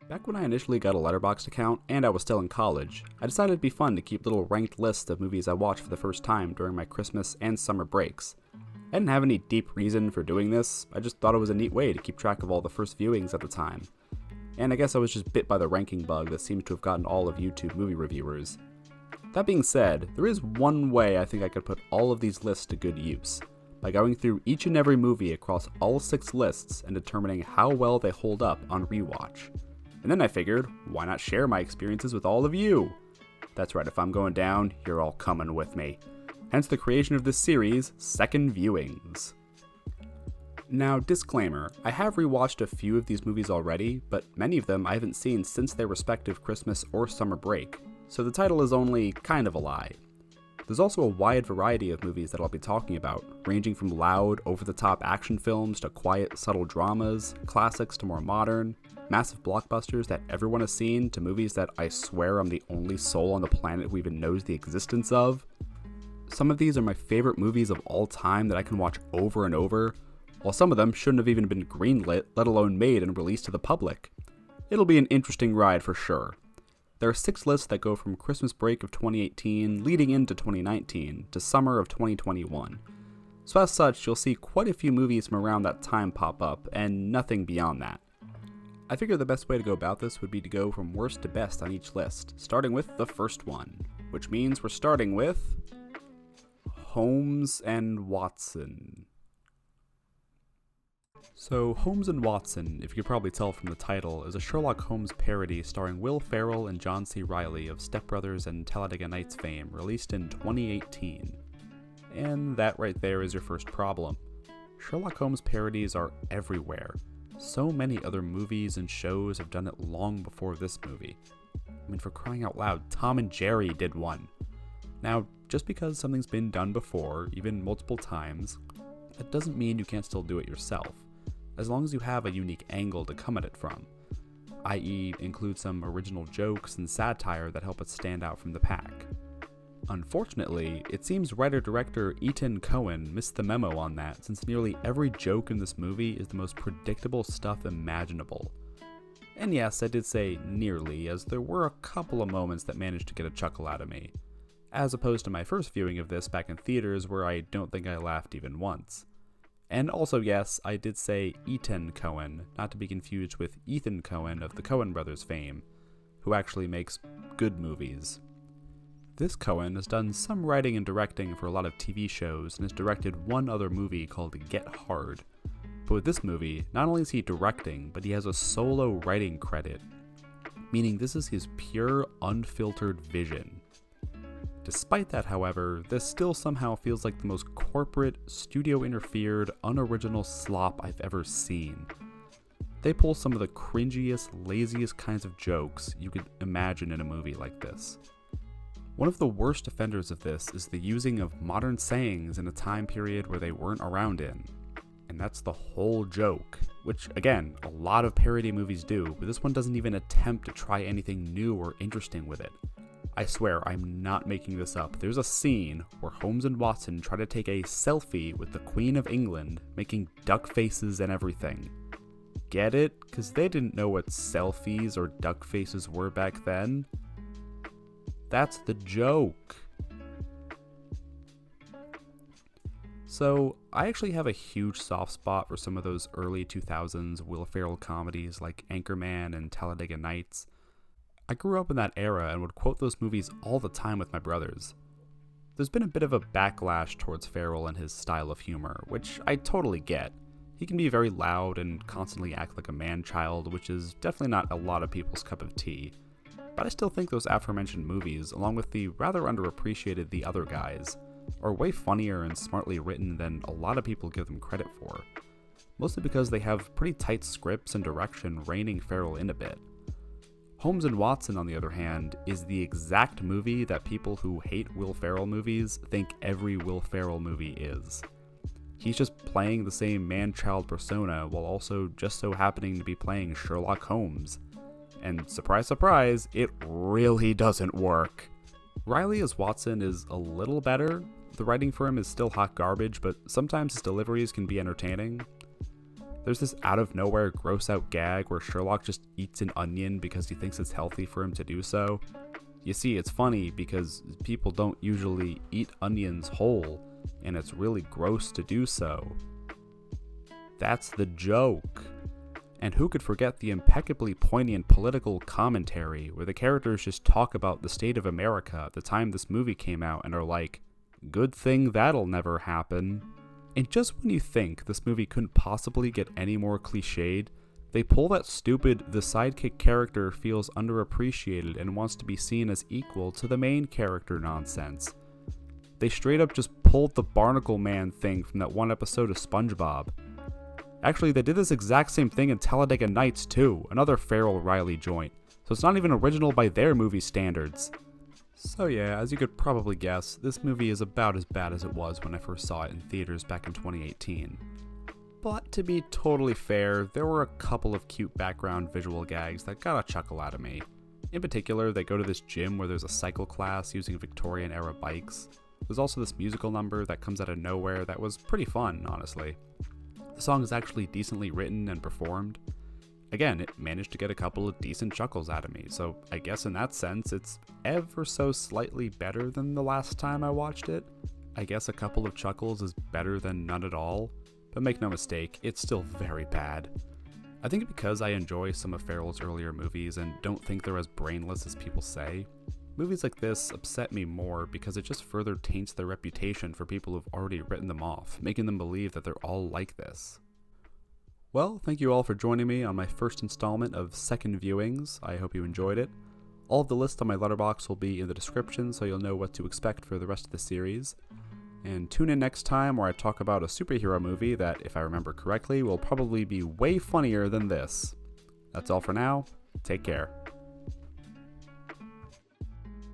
Back when I initially got a Letterboxd account and I was still in college, I decided it'd be fun to keep little ranked lists of movies I watched for the first time during my Christmas and summer breaks. I didn't have any deep reason for doing this, I just thought it was a neat way to keep track of all the first viewings at the time. And I guess I was just bit by the ranking bug that seems to have gotten all of YouTube movie reviewers. That being said, there is one way I think I could put all of these lists to good use, by going through each and every movie across all 6 lists and determining how well they hold up on rewatch. And then I figured, why not share my experiences with all of you? That's right, if I'm going down, you're all coming with me. Hence the creation of this series, Second Viewings. Now, disclaimer, I have rewatched a few of these movies already, but many of them I haven't seen since their respective Christmas or summer break, so the title is only kind of a lie. There's also a wide variety of movies that I'll be talking about, ranging from loud, over-the-top action films to quiet, subtle dramas, classics to more modern, massive blockbusters that everyone has seen to movies that I swear I'm the only soul on the planet who even knows the existence of. Some of these are my favorite movies of all time that I can watch over and over, while some of them shouldn't have even been greenlit, let alone made and released to the public. It'll be an interesting ride for sure. There are 6 lists that go from Christmas break of 2018 leading into 2019 to summer of 2021. So as such, you'll see quite a few movies from around that time pop up, and nothing beyond that. I figure the best way to go about this would be to go from worst to best on each list, starting with the first one, which means we're starting with Holmes and Watson. So, Holmes and Watson, if you could probably tell from the title, is a Sherlock Holmes parody starring Will Ferrell and John C. Reilly of Step Brothers and Talladega Nights fame, released in 2018. And that right there is your first problem. Sherlock Holmes parodies are everywhere. So many other movies and shows have done it long before this movie. I mean, for crying out loud, Tom and Jerry did one. Now, just because something's been done before, even multiple times, that doesn't mean you can't still do it yourself, as long as you have a unique angle to come at it from, i.e. include some original jokes and satire that help it stand out from the pack. Unfortunately, it seems writer-director Ethan Coen missed the memo on that, since nearly every joke in this movie is the most predictable stuff imaginable. And yes, I did say nearly, as there were a couple of moments that managed to get a chuckle out of me, as opposed to my first viewing of this back in theaters where I don't think I laughed even once. And also, yes, I did say Ethan Coen, not to be confused with Ethan Coen of the Coen brothers fame, who actually makes good movies. This Coen has done some writing and directing for a lot of TV shows and has directed one other movie called Get Hard. But with this movie, not only is he directing, but he has a solo writing credit, meaning this is his pure, unfiltered vision. Despite that, however, this still somehow feels like the most corporate, studio-interfered, unoriginal slop I've ever seen. They pull some of the cringiest, laziest kinds of jokes you could imagine in a movie like this. One of the worst offenders of this is the using of modern sayings in a time period where they weren't around in. And that's the whole joke, which, again, a lot of parody movies do, but this one doesn't even attempt to try anything new or interesting with it. I swear, I'm not making this up. There's a scene where Holmes and Watson try to take a selfie with the Queen of England, making duck faces and everything. Get it? Because they didn't know what selfies or duck faces were back then. That's the joke. So, I actually have a huge soft spot for some of those early 2000s Will Ferrell comedies like Anchorman and Talladega Nights. I grew up in that era and would quote those movies all the time with my brothers. There's been a bit of a backlash towards Ferrell and his style of humor, which I totally get. He can be very loud and constantly act like a man-child, which is definitely not a lot of people's cup of tea. But I still think those aforementioned movies, along with the rather underappreciated The Other Guys, are way funnier and smartly written than a lot of people give them credit for. Mostly because they have pretty tight scripts and direction reining Ferrell in a bit. Holmes and Watson, on the other hand, is the exact movie that people who hate Will Ferrell movies think every Will Ferrell movie is. He's just playing the same man-child persona while also just so happening to be playing Sherlock Holmes. And surprise, surprise, it really doesn't work. Reilly as Watson is a little better. The writing for him is still hot garbage, but sometimes his deliveries can be entertaining. There's this out of nowhere gross out gag where Sherlock just eats an onion because he thinks it's healthy for him to do so. You see, it's funny because people don't usually eat onions whole, and it's really gross to do so. That's the joke. And who could forget the impeccably poignant political commentary where the characters just talk about the state of America at the time this movie came out and are like, good thing that'll never happen. And just when you think this movie couldn't possibly get any more cliched, they pull that stupid the sidekick character feels underappreciated and wants to be seen as equal to the main character nonsense. They straight up just pulled the Barnacle Man thing from that one episode of SpongeBob. Actually, they did this exact same thing in Talladega Nights too, another Farrell Riley joint, so it's not even original by their movie standards. So yeah, as you could probably guess, this movie is about as bad as it was when I first saw it in theaters back in 2018. But to be totally fair, there were a couple of cute background visual gags that got a chuckle out of me. In particular, they go to this gym where there's a cycle class using Victorian-era bikes. There's also this musical number that comes out of nowhere that was pretty fun, honestly. The song is actually decently written and performed. Again, it managed to get a couple of decent chuckles out of me, so I guess in that sense, it's ever so slightly better than the last time I watched it. I guess a couple of chuckles is better than none at all, but make no mistake, it's still very bad. I think because I enjoy some of Farrell's earlier movies and don't think they're as brainless as people say, movies like this upset me more because it just further taints their reputation for people who've already written them off, making them believe that they're all like this. Well, thank you all for joining me on my first installment of Second Viewings. I hope you enjoyed it. All of the lists on my letterbox will be in the description so you'll know what to expect for the rest of the series. And tune in next time where I talk about a superhero movie that, if I remember correctly, will probably be way funnier than this. That's all for now. Take care.